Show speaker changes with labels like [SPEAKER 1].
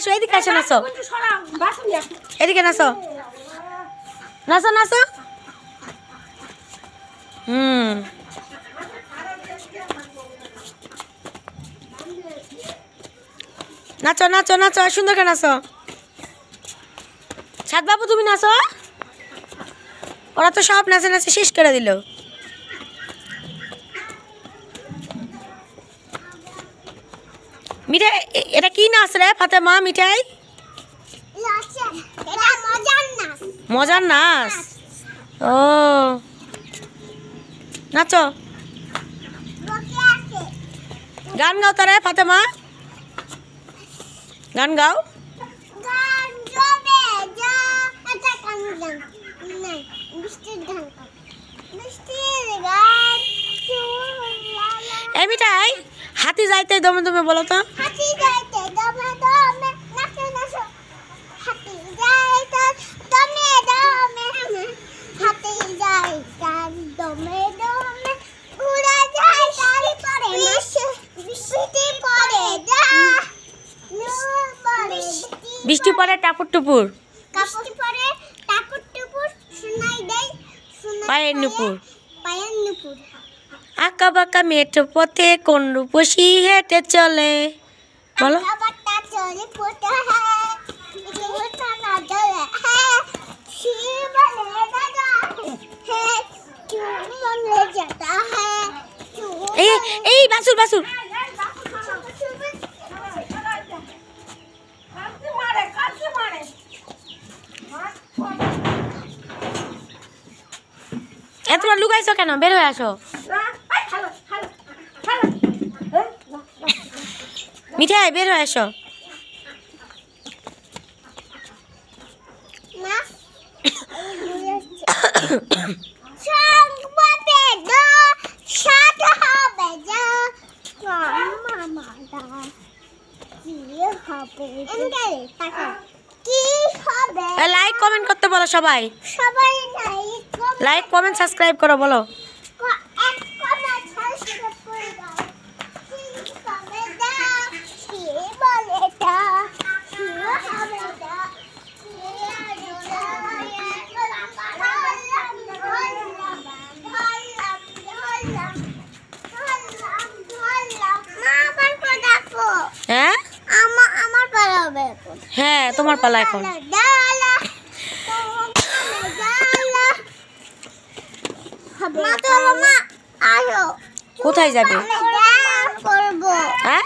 [SPEAKER 1] আসো এদিকে আসো নাচো এদিকে নাচো নাচো নাচো নাচো নাচো নাচো সুন্দর করে নাচো সাত বাবু তুমি নাচো ওরা তো সব নাচে নাচে শেষ করে দিল মিঠাই এটা কি নাচ রে ফাতেমা মিঠাই মজার নাচ ও নাচো গান গাও তারে ফাতেমা গান গাও এই মিঠাই হাতি যাইতে দমে দমে বলো তো
[SPEAKER 2] হাতি যাইতে দমে দমে নাচো নাচো হাতি যাইতে দমে দমে হাতি যাইতে দমে দমে উড়া যায় তারি পরে বৃষ্টি পড়ে যা
[SPEAKER 1] বৃষ্টি পড়ে টাপুর টুপুর
[SPEAKER 2] কাপড় পরে টাকুর টুকুর শোনাই দেয়
[SPEAKER 1] পায়ের নুপুর
[SPEAKER 2] পায়ের নুপুর
[SPEAKER 1] আঁকা বাঁকা মেঠো পথে কোন রূপসী হেঁটে চলে বলো
[SPEAKER 2] বাটা চলে ফোটা হ্যাঁ ফোটা না চলে হ্যাঁ শিবলে দাদা হ্যাঁ চুমনে যেটা হ্যাঁ
[SPEAKER 1] এই এই বাসুর বাসুর এত লুকাইছো কেন বের হয়ে আসো মিঠাই বের হয়ে আসো
[SPEAKER 2] না সংবাদে দা সাত হবে যা মামা দা কি হবে কি হবে
[SPEAKER 1] লাইক কমেন্ট করতে বলো সবাই
[SPEAKER 2] সবাই
[SPEAKER 1] লাইক কমেন্ট সাবস্ক্রাইব করো বলো
[SPEAKER 2] এক কমেন্ট সাবস্ক্রাইব করে দাও কি হবে দা কি বলে দা কি হবে দা
[SPEAKER 1] হ্যাঁ
[SPEAKER 2] আমার পালা হবে এখন
[SPEAKER 1] হ্যাঁ তোমার পালা এখন কোথায় যাবে
[SPEAKER 2] করবো
[SPEAKER 1] হ্যাঁ